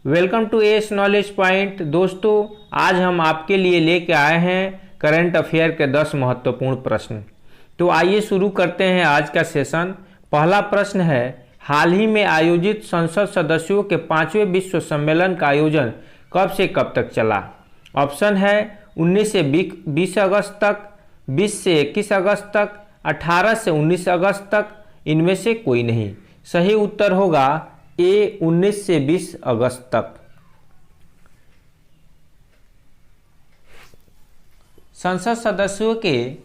Welcome to S knowledge point. दोस्तों, आज हम आपके लिए लेके आए हैं करंट अफेयर के 10 महत्वपूर्ण प्रश्न। तो आइए शुरू करते हैं आज का सेशन। पहला प्रश्न है, हाल ही में आयोजित संसद सदस्यों के 5वें विश्व सम्मेलन का आयोजन कब से कब तक चला? ऑप्शन है 19 से 20 अगस्त तक, 20 से 21 अगस्त तक, 18 से 19 अगस्त तक, इनमें से कोई नहीं। सही उत्तर होगा ए 19 से 20 अगस्त तक। संसद सदस्यों के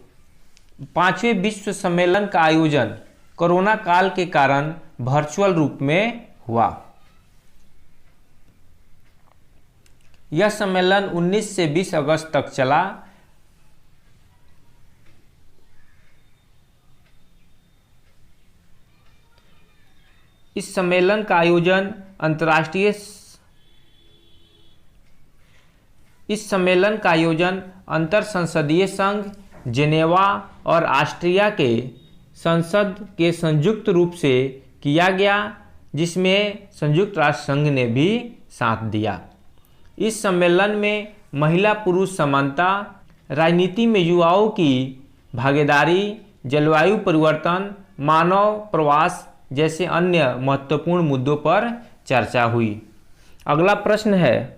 5वें विश्व सम्मेलन का आयोजन कोरोना काल के कारण वर्चुअल रूप में हुआ। यह सम्मेलन 19 से 20 अगस्त तक चला। इस सम्मेलन का आयोजन अंतर संसदीय संघ, जेनेवा और ऑस्ट्रिया के संसद के संयुक्त रूप से किया गया, जिसमें संयुक्त राष्ट्र संघ ने भी साथ दिया। इस सम्मेलन में महिला पुरुष समानता, राजनीति में युवाओं की भागीदारी, जलवायु परिवर्तन, मानव प्रवास जैसे अन्य महत्वपूर्ण मुद्दों पर चर्चा हुई। अगला प्रश्न है,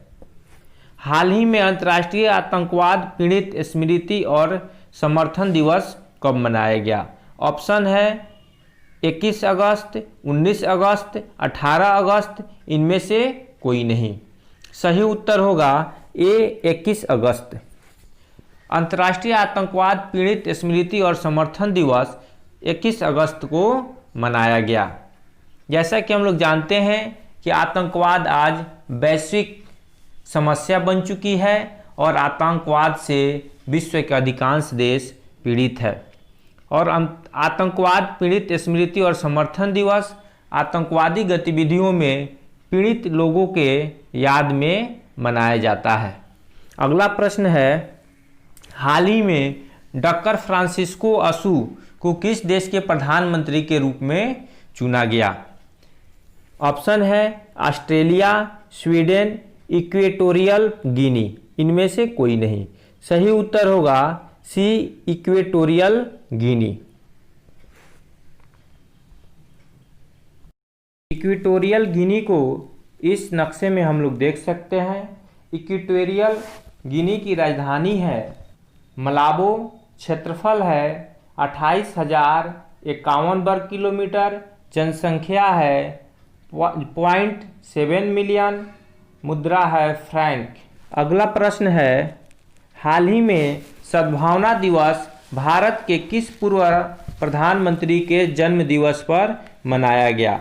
हाल ही में अंतर्राष्ट्रीय आतंकवाद पीड़ित स्मृति और समर्थन दिवस कब मनाया गया? ऑप्शन है 21 अगस्त, 19 अगस्त, 18 अगस्त, इनमें से कोई नहीं। सही उत्तर होगा ए 21 अगस्त। अंतर्राष्ट्रीय आतंकवाद पीड़ित स्मृति और समर्थन दिवस 21 अगस्त को मनाया गया। जैसा कि हम लोग जानते हैं कि आतंकवाद आज वैश्विक समस्या बन चुकी है और आतंकवाद से विश्व के अधिकांश देश पीड़ित है। और आतंकवाद पीड़ित स्मृति और समर्थन दिवस आतंकवादी गतिविधियों में पीड़ित लोगों के याद में मनाया जाता है। अगला प्रश्न है, हाल ही में डॉक्टर फ्रांसिस्को असू को किस देश के प्रधानमंत्री के रूप में चुना गया? ऑप्शन है ऑस्ट्रेलिया, स्वीडन, इक्वेटोरियल गिनी, इनमें से कोई नहीं। सही उत्तर होगा सी इक्वेटोरियल गिनी। इक्वेटोरियल गिनी को इस नक्शे में हम लोग देख सकते हैं। इक्वेटोरियल गिनी की राजधानी है मलाबो, क्षेत्रफल है 28,051 वर्ग किलोमीटर, जनसंख्या है 0.7 मिलियन, मुद्रा है फ्रैंक। अगला प्रश्न है, हाल ही में सद्भावना दिवस भारत के किस पूर्व प्रधानमंत्री के जन्म दिवस पर मनाया गया?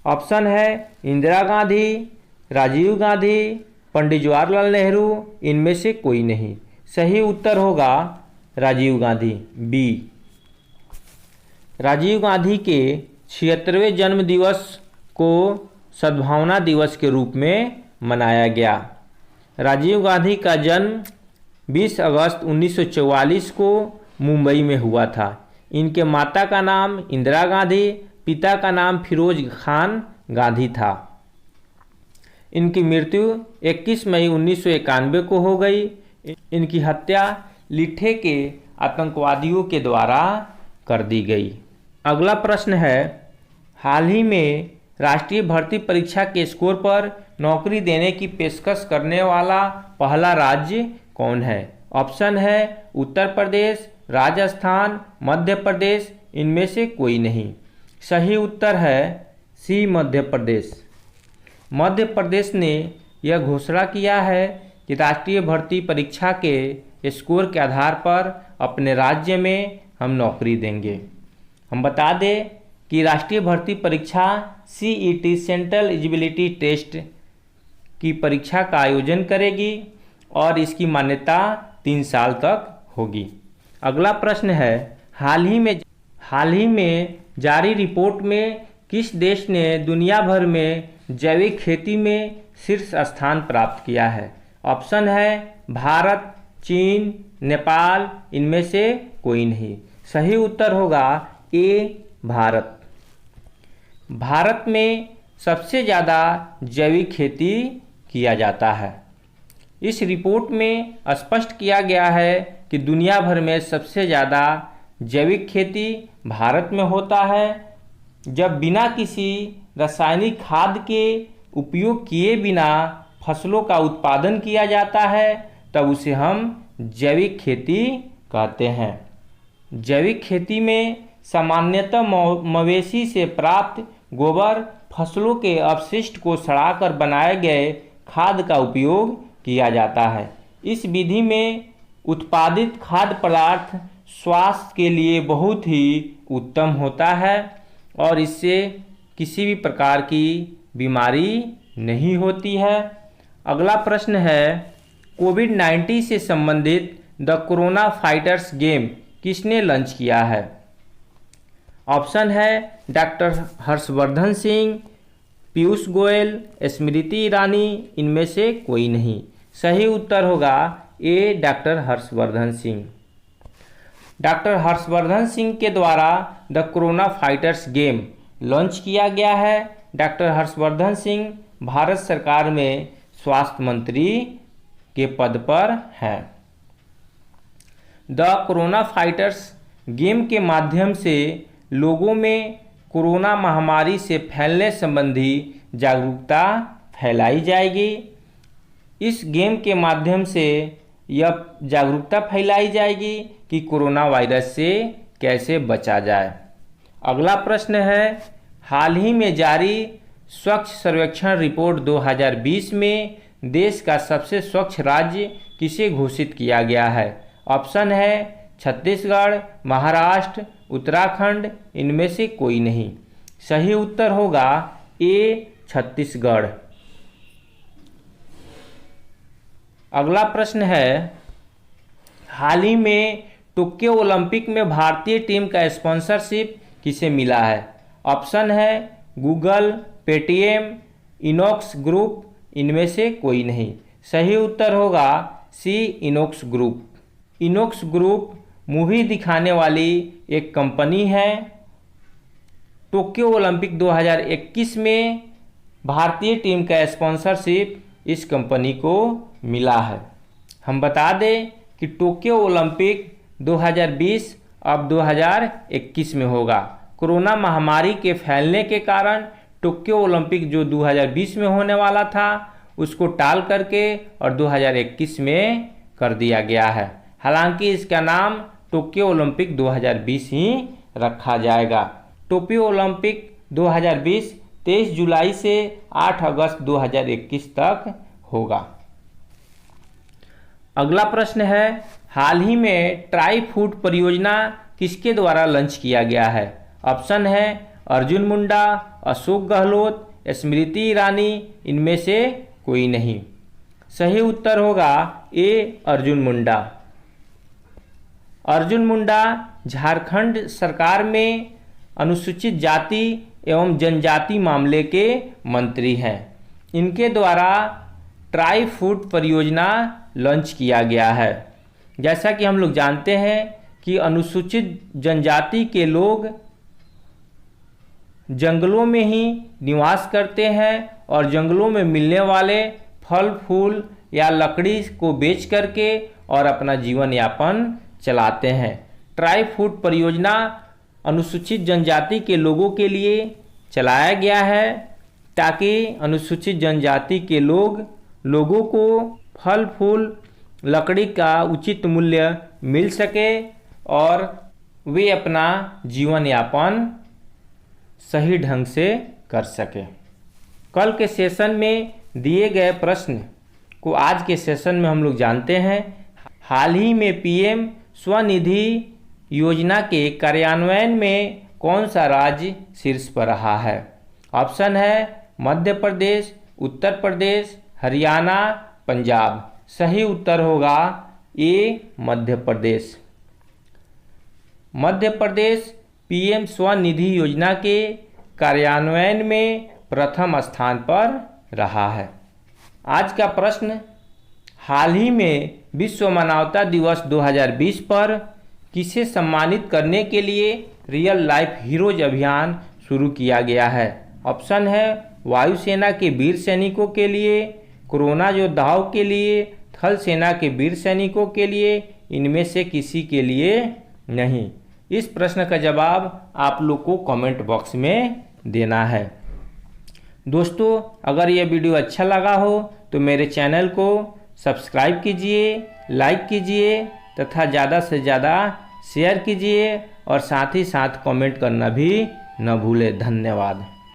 ऑप्शन है इंदिरा गांधी, राजीव गांधी, पंडित जवाहरलाल नेहरू, इनमें से कोई नहीं। सही उत्तर होगा राजीव गांधी, बी। राजीव गांधी के 76वें जन्म दिवस को सद्भावना दिवस के रूप में मनाया गया। राजीव गांधी का जन्म 20 अगस्त 1944 को मुंबई में हुआ था। इनके माता का नाम इंदिरा गांधी, पिता का नाम फिरोज खान गांधी था। इनकी मृत्यु 21 मई 1991 को हो गई। इनकी हत्या लिट्ठे के आतंकवादियों के द्वारा कर दी गई। अगला प्रश्न है, हाल ही में राष्ट्रीय भर्ती परीक्षा के स्कोर पर नौकरी देने की पेशकश करने वाला पहला राज्य कौन है? ऑप्शन है उत्तर प्रदेश, राजस्थान, मध्य प्रदेश, इनमें से कोई नहीं। सही उत्तर है सी मध्य प्रदेश। मध्य प्रदेश ने यह घोषणा किया है कि राष्ट्रीय भर्ती परीक्षा के स्कोर के आधार पर अपने राज्य में हम नौकरी देंगे। हम बता दें कि राष्ट्रीय भर्ती परीक्षा CET सेंट्रल एलिजिबिलिटी टेस्ट की परीक्षा का आयोजन करेगी और इसकी मान्यता 3 साल तक होगी। अगला प्रश्न है, हाल ही में जारी रिपोर्ट में किस देश ने दुनिया भर में जैविक खेती में शीर्ष स्थान प्राप्त किया है? ऑप्शन है भारत, चीन, नेपाल, इनमें से कोई नहीं। सही उत्तर होगा ए भारत। भारत में सबसे ज़्यादा जैविक खेती किया जाता है। इस रिपोर्ट में स्पष्ट किया गया है कि दुनिया भर में सबसे ज़्यादा जैविक खेती भारत में होता है। जब बिना किसी रासायनिक खाद के उपयोग किए बिना फसलों का उत्पादन किया जाता है तब उसे हम जैविक खेती कहते हैं। जैविक खेती में सामान्यतः मवेशी से प्राप्त गोबर, फसलों के अपशिष्ट को सड़ाकर बनाए गए खाद का उपयोग किया जाता है। इस विधि में उत्पादित खाद्य पदार्थ स्वास्थ्य के लिए बहुत ही उत्तम होता है और इससे किसी भी प्रकार की बीमारी नहीं होती है। अगला प्रश्न है, कोविड-19 से संबंधित द कोरोना फाइटर्स गेम किसने लॉन्च किया है? ऑप्शन है डॉक्टर हर्षवर्धन सिंह, पीयूष गोयल, स्मृति ईरानी, इनमें से कोई नहीं। सही उत्तर होगा ए, डॉक्टर हर्षवर्धन सिंह। डॉक्टर हर्षवर्धन सिंह के द्वारा the corona fighters game launch किया गया है। डॉक्टर हर्षवर्धन सिंह भारत सरकार में स्वास्थ्य मंत्री के पद पर हैं। द कोरोना फाइटर्स गेम के माध्यम से लोगों में कोरोना महामारी से फैलने संबंधी जागरूकता फैलाई जाएगी। इस गेम के माध्यम से यह जागरूकता फैलाई जाएगी कि कोरोना वायरस से कैसे बचा जाए। अगला प्रश्न है, हाल ही में जारी स्वच्छ सर्वेक्षण रिपोर्ट 2020 में देश का सबसे स्वच्छ राज्य किसे घोषित किया गया है? ऑप्शन है छत्तीसगढ़, महाराष्ट्र, उत्तराखंड, इनमें से कोई नहीं। सही उत्तर होगा ए, छत्तीसगढ़। अगला प्रश्न है, हाल ही में टोक्यो ओलंपिक में भारतीय टीम का स्पॉन्सरशिप किसे मिला है? ऑप्शन है गूगल, पेटीएम, इनॉक्स ग्रुप, इनमें से कोई नहीं। सही उत्तर होगा C, Inox group. Inox group movie दिखाने वाली एक कंपनी है। टोक्यो ओलंपिक 2021 में भारतीय टीम का स्पॉन्सरशिप इस कंपनी को मिला है। हम बता दें कि टोक्यो ओलंपिक 2020 अब 2021 में होगा। कोरोना महामारी के फैलने के कारण टोक्यो ओलंपिक जो 2020 में होने वाला था उसको टाल करके और 2021 में कर दिया गया है। हालांकि इसका नाम टोक्यो ओलंपिक 2020 ही रखा जाएगा। टोक्यो ओलंपिक 2020 23 जुलाई से 8 अगस्त 2021 तक होगा। अगला प्रश्न है, हाल ही में ट्राई फूड परियोजना किसके द्वारा लॉन्च किया गया है? ऑप्शन है अर्जुन मुंडा, अशोक गहलोत, स्मृति ईरानी, इनमें से कोई नहीं। सही उत्तर होगा ए, अर्जुन मुंडा। अर्जुन मुंडा झारखंड सरकार में अनुसूचित जाति एवं जनजाति मामले के मंत्री हैं। इनके द्वारा ट्राई फूड परियोजना लॉन्च किया गया है। जैसा कि हम लोग जानते हैं कि अनुसूचित जनजाति के लोग जंगलों में ही निवास करते हैं और जंगलों में मिलने वाले फल फूल या लकड़ी को बेच करके और अपना जीवन यापन चलाते हैं। ट्राई फूड परियोजना अनुसूचित जनजाति के लोगों के लिए चलाया गया है ताकि अनुसूचित जनजाति के लोगों को फल फूल लकड़ी का उचित मूल्य मिल सके और वे अपना जीवन यापन सही ढंग से कर सके। कल के सेशन में दिए गए प्रश्न को आज के सेशन में हम लोग जानते हैं। हाल ही में पीएम स्वनिधि योजना के कार्यान्वयन में कौन सा राज्य शीर्ष पर रहा है? ऑप्शन है मध्य प्रदेश, उत्तर प्रदेश, हरियाणा, पंजाब। सही उत्तर होगा ए, मध्य प्रदेश। मध्य प्रदेश पीएम स्वनिधि योजना के कार्यान्वयन में प्रथम स्थान पर रहा है। आज का प्रश्न, हाल ही में विश्व मानवता दिवस 2020 पर किसे सम्मानित करने के लिए रियल लाइफ हीरोज अभियान शुरू किया गया है? ऑप्शन है वायुसेना के वीर सैनिकों के लिए, कोरोना योद्धाओं के लिए, थल सेना के वीर सैनिकों के लिए, इनमें से किसी के लिए नहीं। इस प्रश्न का जवाब आप लोग को कमेंट बॉक्स में देना है। दोस्तों, अगर यह वीडियो अच्छा लगा हो तो मेरे चैनल को सब्सक्राइब कीजिए, लाइक कीजिए तथा ज़्यादा से ज़्यादा शेयर कीजिए और साथ ही साथ कमेंट करना भी न भूलें। धन्यवाद।